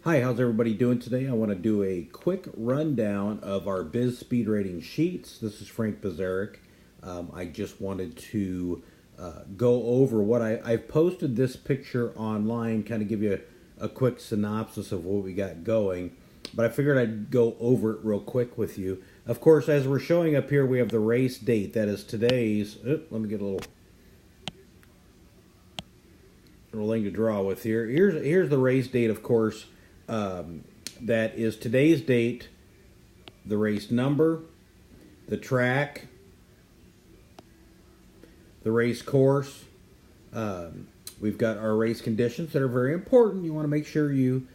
Hi, how's everybody doing today? I want to do a quick rundown of our Biz Speed Rating Sheets. This is Frank Bizaric. I just wanted to go over what I've posted this picture online, kind of give you a quick synopsis of what we got going. But I figured I'd go over it real quick with you. Of course, as we're showing up here, we have the race date. That is today's. Let me get a little thing to draw with here. Here's the race date, of course. That is today's date, the race number, the track, the race course. We've got our race conditions that are very important. You want to make sure you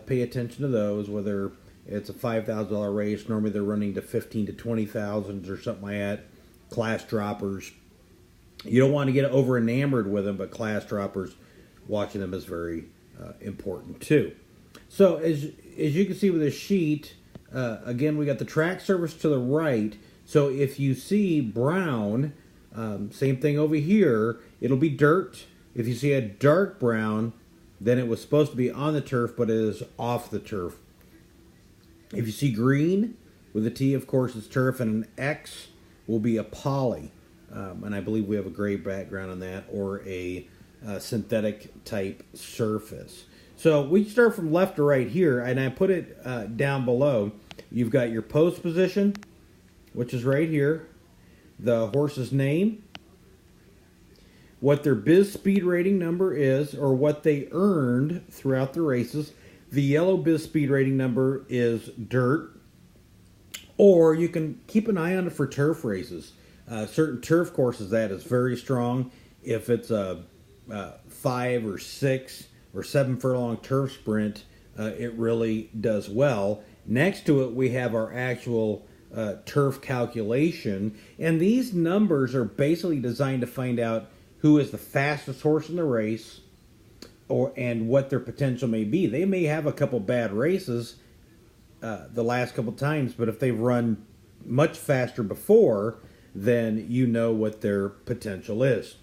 pay attention to those, whether it's a $5,000 race. Normally they're running to 15 to 20,000s or something like that. Class droppers. You don't want to get over enamored with them, but class droppers, watching them is very important too. So as you can see with this sheet, again, we got the track surface to the right. So if you see brown, same thing over here, it'll be dirt. If you see a dark brown, then it was supposed to be on the turf, but it is off the turf. If you see green, with a T, of course, it's turf, and an X will be a poly. And I believe we have a gray background on that, or a synthetic type surface. So we start from left to right here, and I put it down below. You've got your post position, which is right here, the horse's name, what their Biz Speed Rating number is, or what they earned throughout the races. The yellow Biz Speed Rating number is dirt, or you can keep an eye on it for turf races. Certain turf courses, that is very strong. If it's a 5 or 6 or 7 furlong turf sprint, it really does well. Next to it, we have our actual turf calculation, and these numbers are basically designed to find out who is the fastest horse in the race, and what their potential may be. They may have a couple bad races the last couple times, but if they've run much faster before, then you know what their potential is.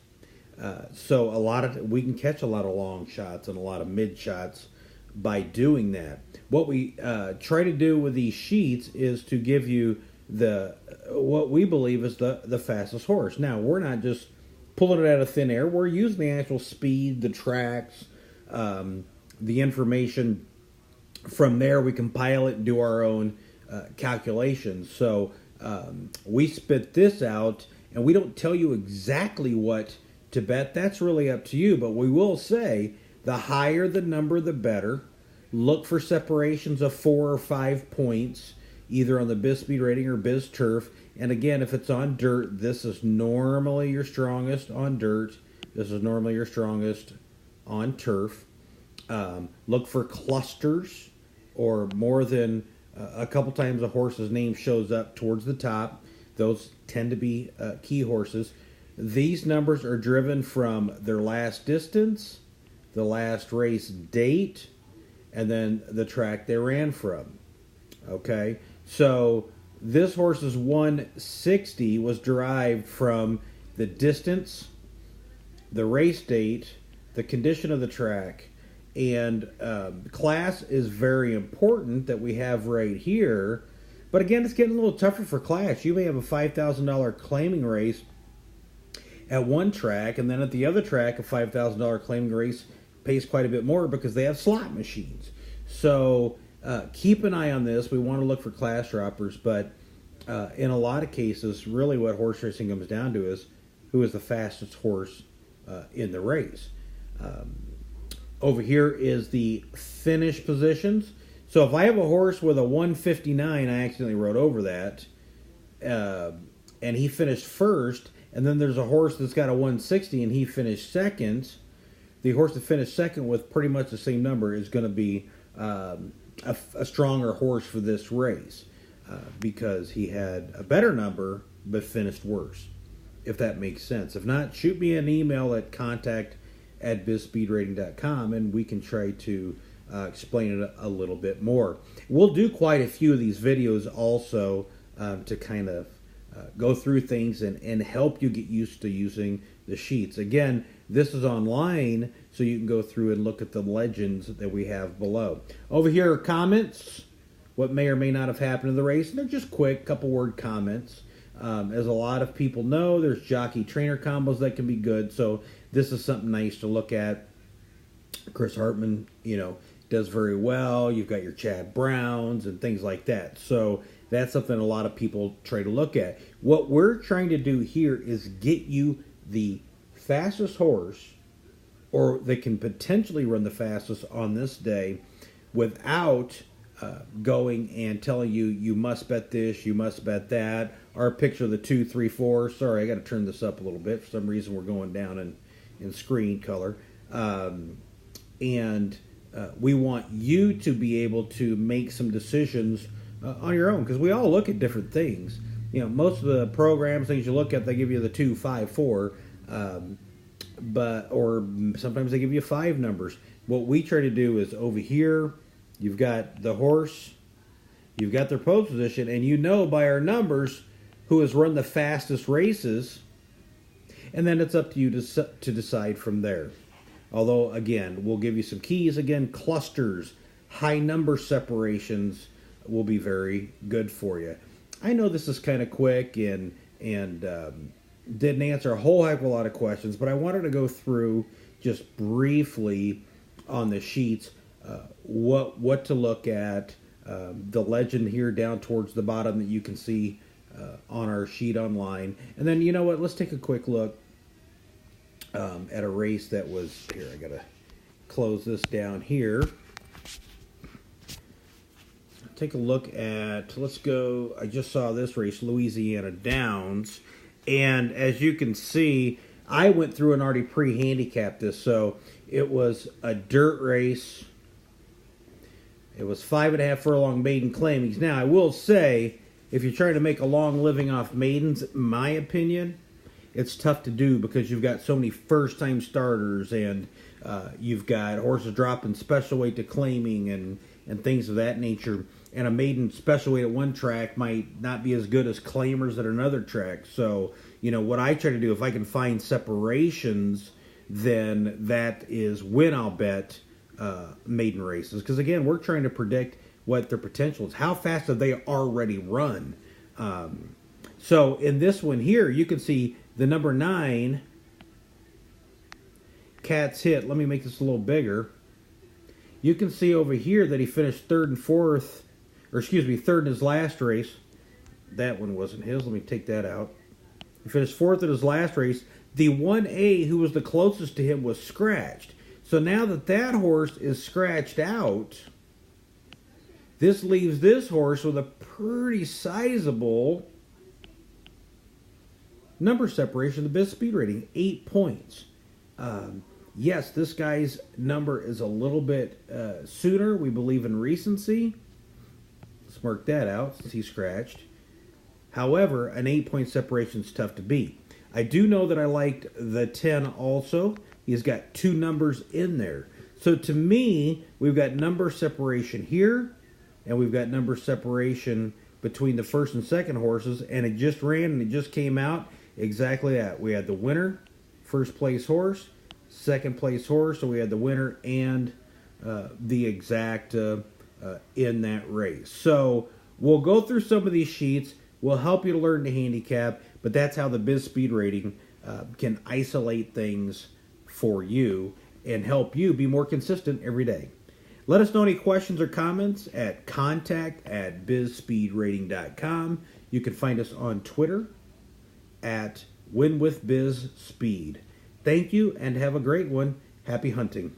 So we can catch a lot of long shots and a lot of mid shots by doing that. What we try to do with these sheets is to give you what we believe is the fastest horse. Now, we're not just pulling it out of thin air. We're using the actual speed, the tracks, the information. From there, we compile it and do our own calculations. So we spit this out, and we don't tell you exactly what to bet. That's really up to you, but we will say the higher the number, the better. Look for separations of 4 or 5 points, either on the Biz Speed Rating or Biz Turf. And again, if it's on dirt, this is normally your strongest on dirt. This is normally your strongest on turf. Look for clusters, or more than a couple times a horse's name shows up towards the top. Those tend to be key horses. These numbers are driven from their last distance, the last race date, and then the track they ran from. Okay, so this horse's 160 was derived from the distance, the race date, the condition of the track, and class is very important that we have right here. But again, it's getting a little tougher for class. You may have a $5,000 claiming race at one track, and then at the other track, a $5,000 claiming race pays quite a bit more because they have slot machines. So keep an eye on this. We want to look for class droppers, but in a lot of cases, really what horse racing comes down to is who is the fastest horse in the race. Over here is the finish positions. So if I have a horse with a 159, I accidentally wrote over that, and he finished first, and then there's a horse that's got a 160 and he finished second, the horse that finished second with pretty much the same number is going to be a stronger horse for this race because he had a better number but finished worse, if that makes sense. If not, shoot me an email at contact@bizspeedrating.com and we can try to explain it a little bit more. We'll do quite a few of these videos also to kind of go through things and help you get used to using the sheets. Again, This is online, so you can go through and look at the legends that we have below. Over here are comments, what may or may not have happened in the race. And they're just quick, couple word comments. As a lot of people know, there's jockey-trainer combos that can be good, so this is something nice to look at. Chris Hartman, does very well. You've got your Chad Browns and things like that. So that's something a lot of people try to look at. What we're trying to do here is get you the fastest horse, or they can potentially run the fastest on this day, without going and telling you, you must bet this, you must bet that. Our picture of the 2, 3, 4. Sorry, I got to turn this up a little bit. For some reason, we're going down in screen color. We want you to be able to make some decisions on your own, because we all look at different things. Most of the programs, things you look at, they give you the 2, 5, 4, or sometimes they give you 5 numbers. What we try to do is over here, you've got the horse, you've got their pole position, and by our numbers who has run the fastest races, and then it's up to you to decide from there. Although, again, we'll give you some keys. Again, clusters, high number separations will be very good for you. I know this is kind of quick and didn't answer a whole heck of a lot of questions, but I wanted to go through just briefly on the sheets what to look at. The legend here down towards the bottom that you can see on our sheet online. And then, let's take a quick look at a race that was here. I gotta close this down here. Take a look at, let's go, I just saw this race, Louisiana Downs, and as you can see, I went through and already pre-handicapped this. So it was a dirt race. It was 5.5 furlong maiden claimings. Now I will say, if you're trying to make a long living off maidens, in my opinion, it's tough to do because you've got so many first-time starters, and you've got horses dropping special weight to claiming and things of that nature. And a maiden special weight at one track might not be as good as claimers at another track. So, what I try to do, if I can find separations, then that is when I'll bet maiden races. Because, again, we're trying to predict what their potential is. How fast have they already run? So, in this one here, you can see the number 9, Cat's Hit. Let me make this a little bigger. You can see over here that he finished third in his last race. That one wasn't his. Let me take that out. He finished 4th in his last race. The 1A, who was the closest to him, was scratched. So now that horse is scratched out, this leaves this horse with a pretty sizable number separation. The Biz Speed Rating, 8 points. Yes, this guy's number is a little bit sooner. We believe in recency. Let's mark that out since he's scratched. However, an 8-point separation is tough to beat. I do know that I liked the 10 also. He's got 2 numbers in there. So to me, we've got number separation here, and we've got number separation between the first and second horses, and it just ran and it just came out exactly that. We had the winner, first place horse, second place horse, so we had the winner and the exact in that race. So we'll go through some of these sheets. We'll help you to learn to handicap, but that's how the Biz Speed Rating can isolate things for you and help you be more consistent every day. Let us know any questions or comments at contact@bizspeedrating.com. You can find us on Twitter at WinWithBizSpeed. Thank you and have a great one. Happy hunting.